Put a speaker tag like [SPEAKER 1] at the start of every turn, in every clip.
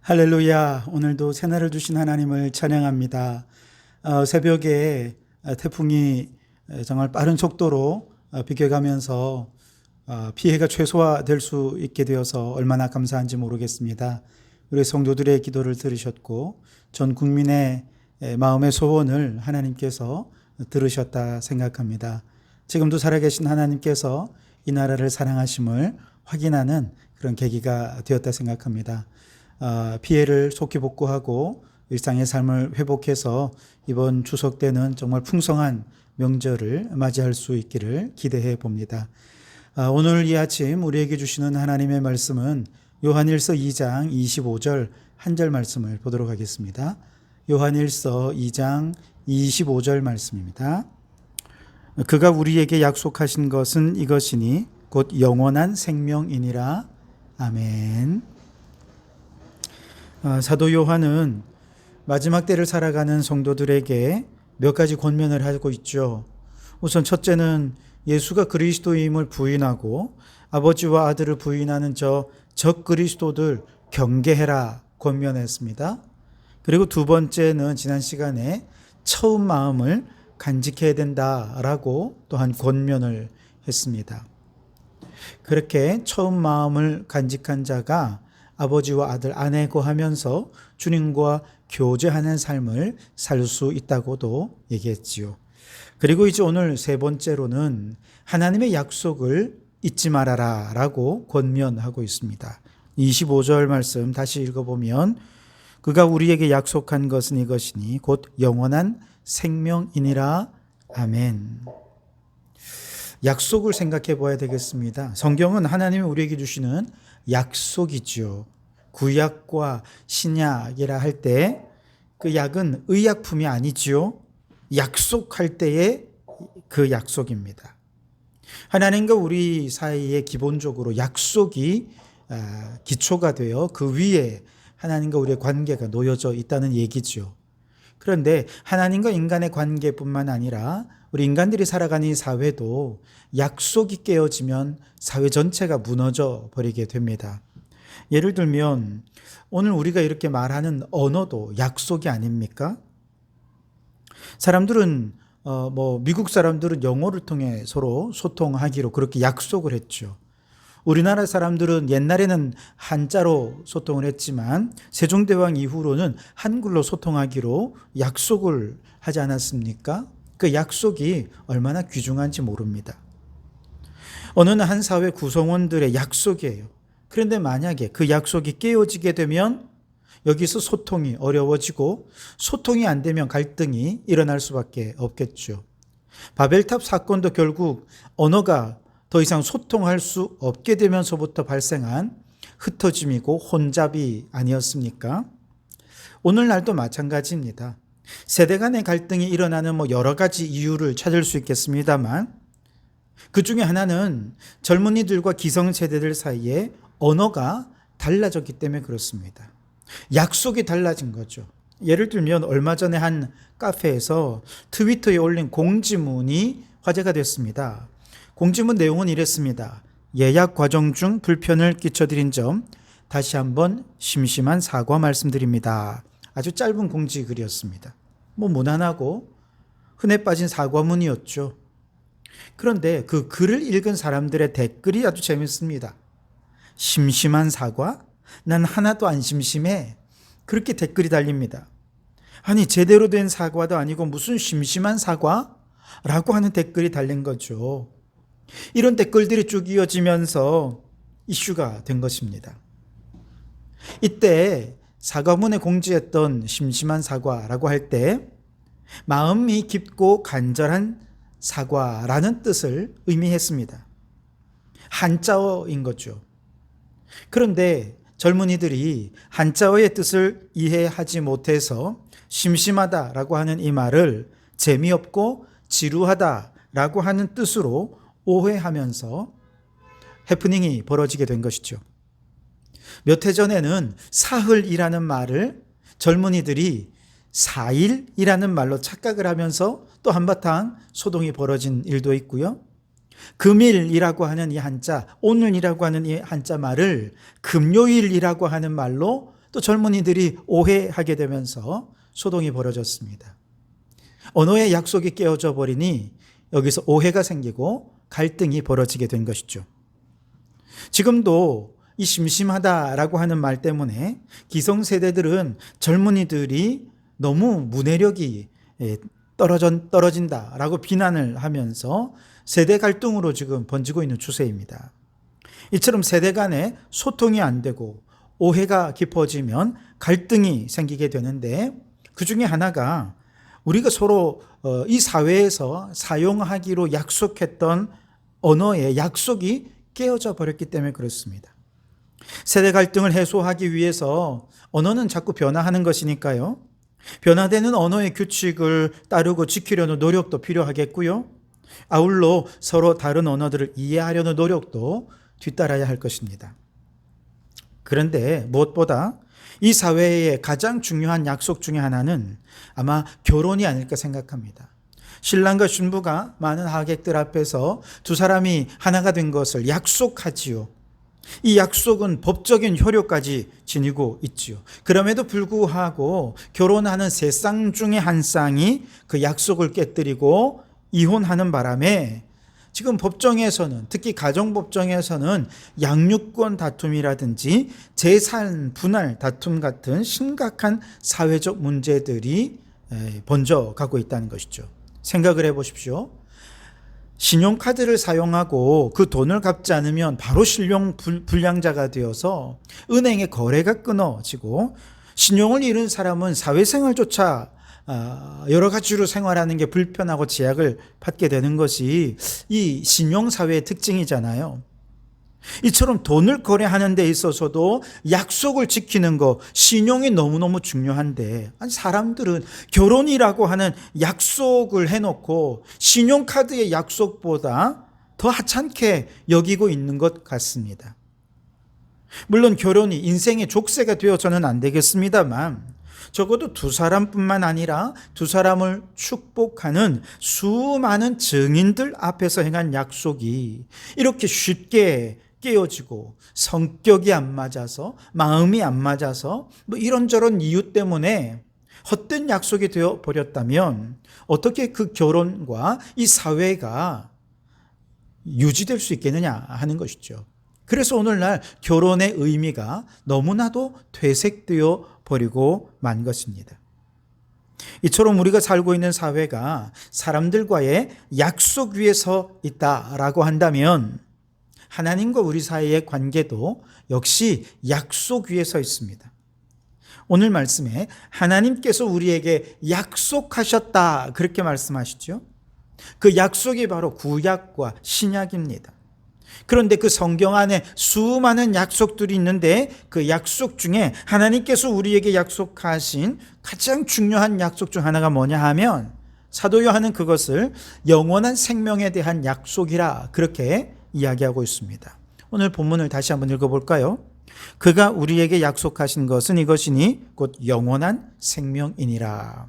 [SPEAKER 1] 할렐루야. 오늘도 새날을 주신 하나님을 찬양합니다. 새벽에 태풍이 정말 빠른 속도로 비켜가면서 피해가 최소화될 수 있게 되어서 얼마나 감사한지 모르겠습니다. 우리 성도들의 기도를 들으셨고 전 국민의 마음의 소원을 하나님께서 들으셨다 생각합니다. 지금도 살아계신 하나님께서 이 나라를 사랑하심을 확인하는 그런 계기가 되었다 생각합니다. 피해를 속히 복구하고 일상의 삶을 회복해서 이번 추석 때는 정말 풍성한 명절을 맞이할 수 있기를 기대해 봅니다. 오늘 이 아침 우리에게 주시는 하나님의 말씀은 요한일서 2장 25절 한 절 말씀을 보도록 하겠습니다. 요한일서 2장 25절 말씀입니다. 그가 우리에게 약속하신 것은 이것이니 곧 영원한 생명이니라. 아멘. 사도 요한은 마지막 때를 살아가는 성도들에게 몇 가지 권면을 하고 있죠. 우선 첫째는 예수가 그리스도임을 부인하고 아버지와 아들을 부인하는 적 그리스도들 경계해라 권면했습니다. 그리고 두 번째는 지난 시간에 처음 마음을 간직해야 된다라고 또한 권면을 했습니다. 그렇게 처음 마음을 간직한 자가 아버지와 아들 아내 거하면서 주님과 교제하는 삶을 살 수 있다고도 얘기했지요. 그리고 이제 오늘 세 번째로는 하나님의 약속을 잊지 말아라 라고 권면하고 있습니다. 25절 말씀 다시 읽어보면 그가 우리에게 약속한 것은 이것이니 곧 영원한 생명이니라. 아멘. 약속을 생각해 봐야 되겠습니다. 성경은 하나님이 우리에게 주시는 약속이죠. 구약과 신약이라 할 때 그 약은 의약품이 아니지요. 약속할 때의 그 약속입니다. 하나님과 우리 사이에 기본적으로 약속이 기초가 되어 그 위에 하나님과 우리의 관계가 놓여져 있다는 얘기죠. 그런데 하나님과 인간의 관계뿐만 아니라 우리 인간들이 살아가는 이 사회도 약속이 깨어지면 사회 전체가 무너져 버리게 됩니다. 예를 들면 오늘 우리가 이렇게 말하는 언어도 약속이 아닙니까? 사람들은 미국 사람들은 영어를 통해 서로 소통하기로 그렇게 약속을 했죠. 우리나라 사람들은 옛날에는 한자로 소통을 했지만 세종대왕 이후로는 한글로 소통하기로 약속을 하지 않았습니까? 그 약속이 얼마나 귀중한지 모릅니다. 어느 한 사회 구성원들의 약속이에요. 그런데 만약에 그 약속이 깨어지게 되면 여기서 소통이 어려워지고 소통이 안 되면 갈등이 일어날 수밖에 없겠죠. 바벨탑 사건도 결국 언어가 더 이상 소통할 수 없게 되면서부터 발생한 흩어짐이고 혼잡이 아니었습니까? 오늘날도 마찬가지입니다. 세대 간의 갈등이 일어나는 여러 가지 이유를 찾을 수 있겠습니다만 그 중에 하나는 젊은이들과 기성세대들 사이에 언어가 달라졌기 때문에 그렇습니다. 약속이 달라진 거죠. 예를 들면 얼마 전에 한 카페에서 트위터에 올린 공지문이 화제가 됐습니다. 공지문 내용은 이랬습니다. 예약 과정 중 불편을 끼쳐드린 점 다시 한번 심심한 사과 말씀드립니다. 아주 짧은 공지 글이었습니다. 무난하고 흔해 빠진 사과문이었죠. 그런데 그 글을 읽은 사람들의 댓글이 아주 재밌습니다. 심심한 사과? 난 하나도 안 심심해. 그렇게 댓글이 달립니다. 아니 제대로 된 사과도 아니고 무슨 심심한 사과? 라고 하는 댓글이 달린 거죠. 이런 댓글들이 쭉 이어지면서 이슈가 된 것입니다. 이때 사과문에 공지했던 심심한 사과라고 할 때 마음이 깊고 간절한 사과라는 뜻을 의미했습니다. 한자어인 거죠. 그런데 젊은이들이 한자어의 뜻을 이해하지 못해서 심심하다라고 하는 이 말을 재미없고 지루하다라고 하는 뜻으로 오해하면서 해프닝이 벌어지게 된 것이죠. 몇 해 전에는 사흘이라는 말을 젊은이들이 사일이라는 말로 착각을 하면서 또 한바탕 소동이 벌어진 일도 있고요. 금일이라고 하는 이 한자, 오늘이라고 하는 이 한자 말을 금요일이라고 하는 말로 또 젊은이들이 오해하게 되면서 소동이 벌어졌습니다. 언어의 약속이 깨어져 버리니 여기서 오해가 생기고 갈등이 벌어지게 된 것이죠. 지금도 이 심심하다라고 하는 말 때문에 기성세대들은 젊은이들이 너무 문해력이 떨어진다라고 비난을 하면서 세대 갈등으로 지금 번지고 있는 추세입니다. 이처럼 세대 간에 소통이 안 되고 오해가 깊어지면 갈등이 생기게 되는데, 그 중에 하나가 우리가 서로 이 사회에서 사용하기로 약속했던 언어의 약속이 깨어져 버렸기 때문에 그렇습니다. 세대 갈등을 해소하기 위해서 언어는 자꾸 변화하는 것이니까요. 변화되는 언어의 규칙을 따르고 지키려는 노력도 필요하겠고요. 아울러 서로 다른 언어들을 이해하려는 노력도 뒤따라야 할 것입니다. 그런데 무엇보다 이 사회의 가장 중요한 약속 중에 하나는 아마 결혼이 아닐까 생각합니다. 신랑과 신부가 많은 하객들 앞에서 두 사람이 하나가 된 것을 약속하지요. 이 약속은 법적인 효력까지 지니고 있지요. 그럼에도 불구하고 결혼하는 세 쌍 중에 한 쌍이 그 약속을 깨뜨리고 이혼하는 바람에 지금 법정에서는, 특히 가정법정에서는 양육권 다툼이라든지 재산 분할 다툼 같은 심각한 사회적 문제들이 번져가고 있다는 것이죠. 생각을 해보십시오. 신용카드를 사용하고 그 돈을 갚지 않으면 바로 신용 불량자가 되어서 은행의 거래가 끊어지고, 신용을 잃은 사람은 사회생활조차 여러 가지로 생활하는 게 불편하고 제약을 받게 되는 것이 이 신용사회의 특징이잖아요. 이처럼 돈을 거래하는 데 있어서도 약속을 지키는 것, 신용이 너무너무 중요한데, 사람들은 결혼이라고 하는 약속을 해놓고 신용카드의 약속보다 더 하찮게 여기고 있는 것 같습니다. 물론 결혼이 인생의 족쇄가 되어서는 안 되겠습니다만, 적어도 두 사람뿐만 아니라 두 사람을 축복하는 수많은 증인들 앞에서 행한 약속이 이렇게 쉽게 깨어지고, 성격이 안 맞아서, 마음이 안 맞아서 이런저런 이유 때문에 헛된 약속이 되어 버렸다면 어떻게 그 결혼과 이 사회가 유지될 수 있겠느냐 하는 것이죠. 그래서 오늘날 결혼의 의미가 너무나도 퇴색되어 버리고 만 것입니다. 이처럼 우리가 살고 있는 사회가 사람들과의 약속 위에 서 있다라고 한다면 하나님과 우리 사이의 관계도 역시 약속 위에 서 있습니다. 오늘 말씀에 하나님께서 우리에게 약속하셨다 그렇게 말씀하시죠. 그 약속이 바로 구약과 신약입니다. 그런데 그 성경 안에 수많은 약속들이 있는데 그 약속 중에 하나님께서 우리에게 약속하신 가장 중요한 약속 중 하나가 뭐냐 하면, 사도 요한은 그것을 영원한 생명에 대한 약속이라 그렇게 이야기하고 있습니다. 오늘 본문을 다시 한번 읽어볼까요? 그가 우리에게 약속하신 것은 이것이니 곧 영원한 생명이니라.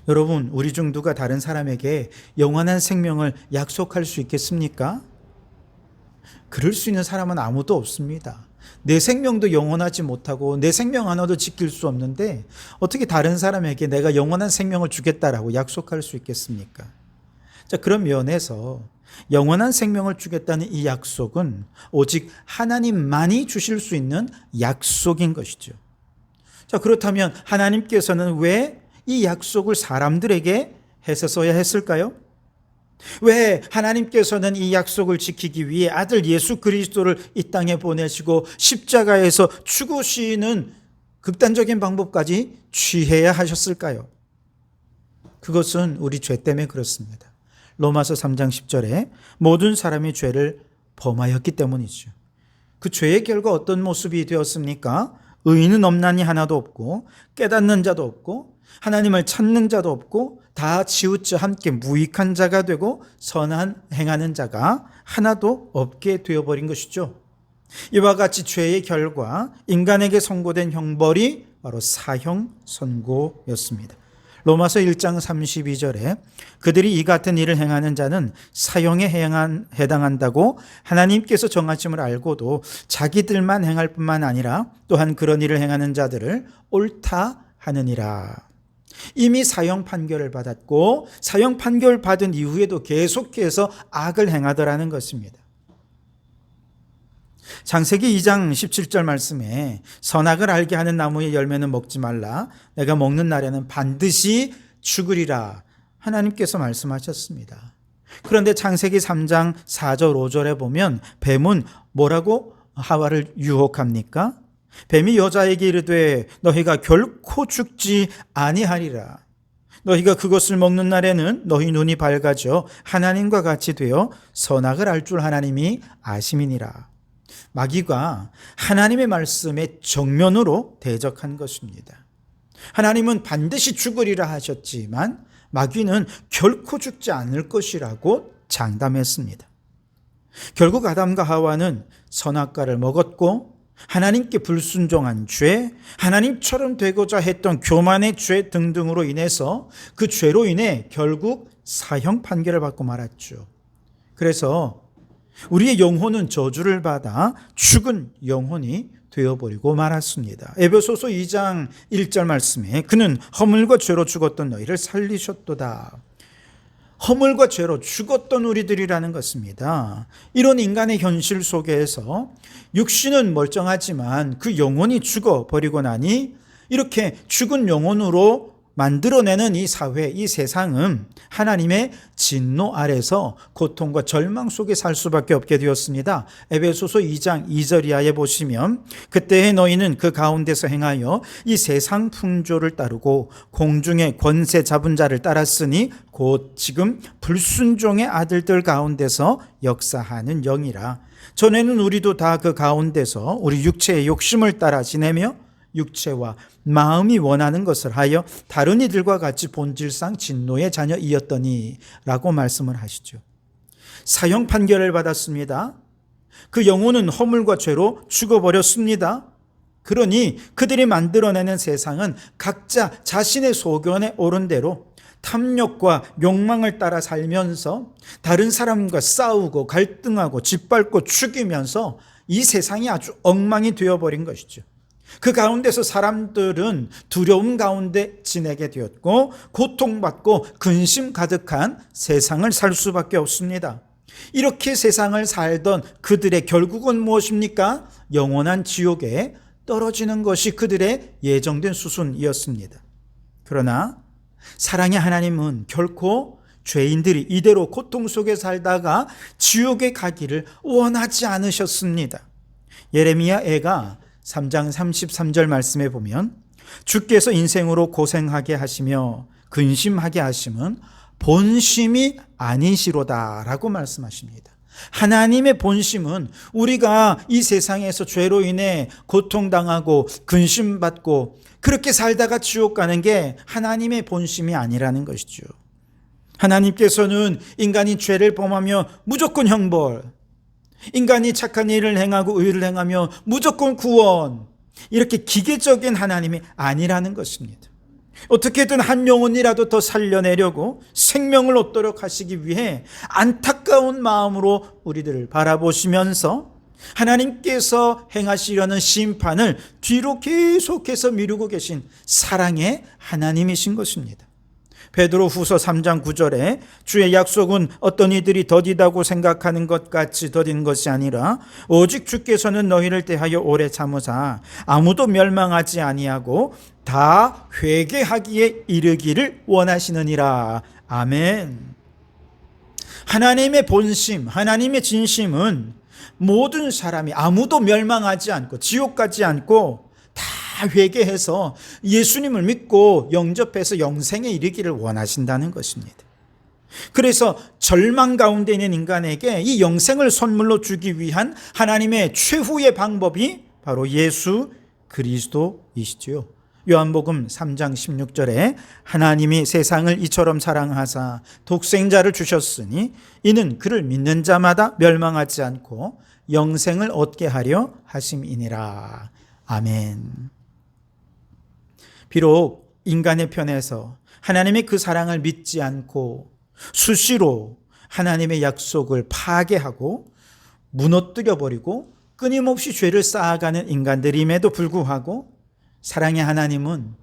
[SPEAKER 1] 여러분, 우리 중 누가 다른 사람에게 영원한 생명을 약속할 수 있겠습니까? 그럴 수 있는 사람은 아무도 없습니다. 내 생명도 영원하지 못하고 내 생명 하나도 지킬 수 없는데 어떻게 다른 사람에게 내가 영원한 생명을 주겠다라고 약속할 수 있겠습니까? 자, 그런 면에서 영원한 생명을 주겠다는 이 약속은 오직 하나님만이 주실 수 있는 약속인 것이죠. 자, 그렇다면 하나님께서는 왜 이 약속을 사람들에게 해서야 했을까요? 왜 하나님께서는 이 약속을 지키기 위해 아들 예수 그리스도를 이 땅에 보내시고 십자가에서 죽으시는 극단적인 방법까지 취해야 하셨을까요? 그것은 우리 죄 때문에 그렇습니다. 로마서 3장 10절에 모든 사람이 죄를 범하였기 때문이죠. 그 죄의 결과 어떤 모습이 되었습니까? 의인은 없나니 하나도 없고 깨닫는 자도 없고 하나님을 찾는 자도 없고 다 치우쳐 함께 무익한 자가 되고 선한 행하는 자가 하나도 없게 되어버린 것이죠. 이와 같이 죄의 결과 인간에게 선고된 형벌이 바로 사형 선고였습니다. 로마서 1장 32절에 그들이 이 같은 일을 행하는 자는 사형에 해당한다고 하나님께서 정하심을 알고도 자기들만 행할 뿐만 아니라 또한 그런 일을 행하는 자들을 옳다 하느니라. 이미 사형 판결을 받았고 사형 판결 받은 이후에도 계속해서 악을 행하더라는 것입니다. 창세기 2장 17절 말씀에 선악을 알게 하는 나무의 열매는 먹지 말라. 내가 먹는 날에는 반드시 죽으리라. 하나님께서 말씀하셨습니다. 그런데 창세기 3장 4절 5절에 보면 뱀은 뭐라고 하와를 유혹합니까? 뱀이 여자에게 이르되 너희가 결코 죽지 아니하리라. 너희가 그것을 먹는 날에는 너희 눈이 밝아져 하나님과 같이 되어 선악을 알 줄 하나님이 아심이니라. 마귀가 하나님의 말씀에 정면으로 대적한 것입니다. 하나님은 반드시 죽으리라 하셨지만 마귀는 결코 죽지 않을 것이라고 장담했습니다. 결국 아담과 하와는 선악과를 먹었고 하나님께 불순종한 죄, 하나님처럼 되고자 했던 교만의 죄 등등으로 인해서 그 죄로 인해 결국 사형 판결을 받고 말았죠. 그래서 우리의 영혼은 저주를 받아 죽은 영혼이 되어버리고 말았습니다. 에베소서 2장 1절 말씀에 그는 허물과 죄로 죽었던 너희를 살리셨도다. 허물과 죄로 죽었던 우리들이라는 것입니다. 이런 인간의 현실 속에서 육신은 멀쩡하지만 그 영혼이 죽어버리고 나니 이렇게 죽은 영혼으로 만들어내는 이 사회, 이 세상은 하나님의 진노 아래서 고통과 절망 속에 살 수밖에 없게 되었습니다. 에베소서 2장 2절 이하에 보시면 그때의 너희는 그 가운데서 행하여 이 세상 풍조를 따르고 공중의 권세 잡은 자를 따랐으니 곧 지금 불순종의 아들들 가운데서 역사하는 영이라. 전에는 우리도 다 그 가운데서 우리 육체의 욕심을 따라 지내며 육체와 마음이 원하는 것을 하여 다른 이들과 같이 본질상 진노의 자녀이었더니 라고 말씀을 하시죠. 사형 판결을 받았습니다. 그 영혼은 허물과 죄로 죽어버렸습니다. 그러니 그들이 만들어내는 세상은 각자 자신의 소견에 옳은 대로 탐욕과 욕망을 따라 살면서 다른 사람과 싸우고 갈등하고 짓밟고 죽이면서 이 세상이 아주 엉망이 되어버린 것이죠. 그 가운데서 사람들은 두려움 가운데 지내게 되었고 고통받고 근심 가득한 세상을 살 수밖에 없습니다. 이렇게 세상을 살던 그들의 결국은 무엇입니까? 영원한 지옥에 떨어지는 것이 그들의 예정된 수순이었습니다. 그러나 사랑의 하나님은 결코 죄인들이 이대로 고통 속에 살다가 지옥에 가기를 원하지 않으셨습니다. 예레미야 애가 3장 33절 말씀에 보면 주께서 인생으로 고생하게 하시며 근심하게 하심은 본심이 아니시로다 라고 말씀하십니다. 하나님의 본심은 우리가 이 세상에서 죄로 인해 고통당하고 근심받고 그렇게 살다가 지옥 가는 게 하나님의 본심이 아니라는 것이죠. 하나님께서는 인간이 죄를 범하며 무조건 형벌, 인간이 착한 일을 행하고 의를 행하며 무조건 구원, 이렇게 기계적인 하나님이 아니라는 것입니다. 어떻게든 한 영혼이라도 더 살려내려고 생명을 얻도록 하시기 위해 안타까운 마음으로 우리들을 바라보시면서 하나님께서 행하시려는 심판을 뒤로 계속해서 미루고 계신 사랑의 하나님이신 것입니다. 베드로후서 3장 9절에 주의 약속은 어떤 이들이 더디다고 생각하는 것 같이 더딘 것이 아니라 오직 주께서는 너희를 대하여 오래 참으사 아무도 멸망하지 아니하고 다 회개하기에 이르기를 원하시느니라. 아멘. 하나님의 본심, 하나님의 진심은 모든 사람이 아무도 멸망하지 않고 지옥 가지 않고 다 회개해서 예수님을 믿고 영접해서 영생에 이르기를 원하신다는 것입니다. 그래서 절망 가운데 있는 인간에게 이 영생을 선물로 주기 위한 하나님의 최후의 방법이 바로 예수 그리스도이시지요. 요한복음 3장 16절에 하나님이 세상을 이처럼 사랑하사 독생자를 주셨으니 이는 그를 믿는 자마다 멸망하지 않고 영생을 얻게 하려 하심이니라. 아멘. 비록 인간의 편에서 하나님의 그 사랑을 믿지 않고 수시로 하나님의 약속을 파괴하고 무너뜨려버리고 끊임없이 죄를 쌓아가는 인간들임에도 불구하고 사랑의 하나님은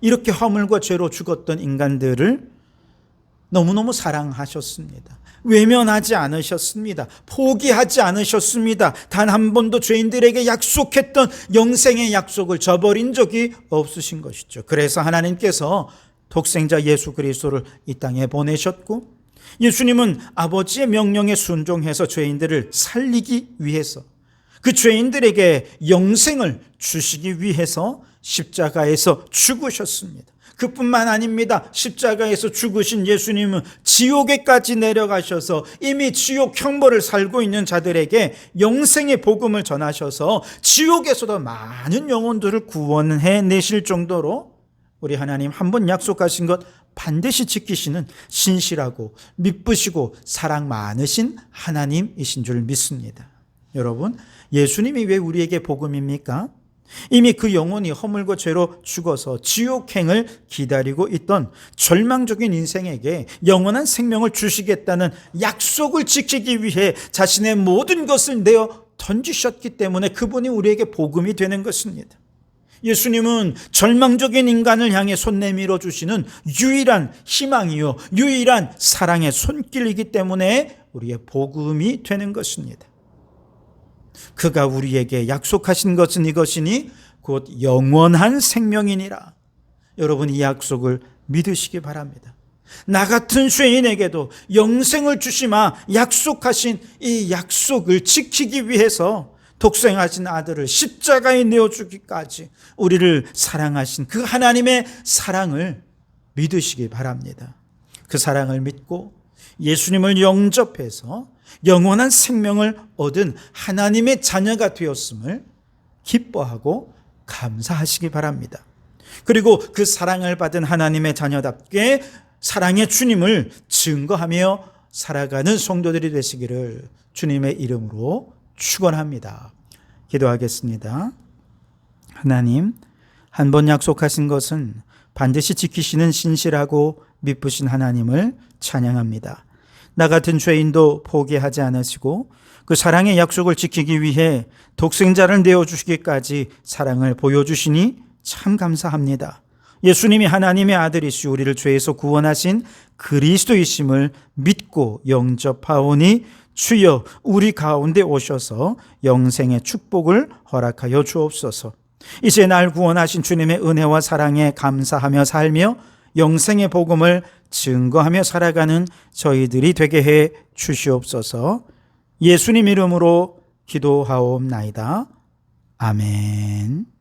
[SPEAKER 1] 이렇게 허물과 죄로 죽었던 인간들을 너무너무 사랑하셨습니다. 외면하지 않으셨습니다. 포기하지 않으셨습니다. 단 한 번도 죄인들에게 약속했던 영생의 약속을 저버린 적이 없으신 것이죠. 그래서 하나님께서 독생자 예수 그리스도를 이 땅에 보내셨고, 예수님은 아버지의 명령에 순종해서 죄인들을 살리기 위해서, 그 죄인들에게 영생을 주시기 위해서 십자가에서 죽으셨습니다. 그뿐만 아닙니다. 십자가에서 죽으신 예수님은 지옥에까지 내려가셔서 이미 지옥 형벌을 살고 있는 자들에게 영생의 복음을 전하셔서 지옥에서도 많은 영혼들을 구원해 내실 정도로 우리 하나님 한 번 약속하신 것 반드시 지키시는 신실하고 미쁘시고 사랑 많으신 하나님이신 줄 믿습니다. 여러분, 예수님이 왜 우리에게 복음입니까? 이미 그 영혼이 허물과 죄로 죽어서 지옥행을 기다리고 있던 절망적인 인생에게 영원한 생명을 주시겠다는 약속을 지키기 위해 자신의 모든 것을 내어 던지셨기 때문에 그분이 우리에게 복음이 되는 것입니다. 예수님은 절망적인 인간을 향해 손 내밀어 주시는 유일한 희망이요, 유일한 사랑의 손길이기 때문에 우리의 복음이 되는 것입니다. 그가 우리에게 약속하신 것은 이것이니 곧 영원한 생명이니라. 여러분, 이 약속을 믿으시기 바랍니다. 나 같은 죄인에게도 영생을 주시마 약속하신 이 약속을 지키기 위해서 독생하신 아들을 십자가에 내어주기까지 우리를 사랑하신 그 하나님의 사랑을 믿으시기 바랍니다. 그 사랑을 믿고 예수님을 영접해서 영원한 생명을 얻은 하나님의 자녀가 되었음을 기뻐하고 감사하시기 바랍니다. 그리고 그 사랑을 받은 하나님의 자녀답게 사랑의 주님을 증거하며 살아가는 성도들이 되시기를 주님의 이름으로 축원합니다. 기도하겠습니다. 하나님, 한 번 약속하신 것은 반드시 지키시는 신실하고 미쁘신 하나님을 찬양합니다. 나 같은 죄인도 포기하지 않으시고 그 사랑의 약속을 지키기 위해 독생자를 내어주시기까지 사랑을 보여주시니 참 감사합니다. 예수님이 하나님의 아들이시 우리를 죄에서 구원하신 그리스도이심을 믿고 영접하오니 주여 우리 가운데 오셔서 영생의 축복을 허락하여 주옵소서. 이제 날 구원하신 주님의 은혜와 사랑에 감사하며 살며 영생의 복음을 증거하며 살아가는 저희들이 되게 해 주시옵소서. 예수님 이름으로 기도하옵나이다. 아멘.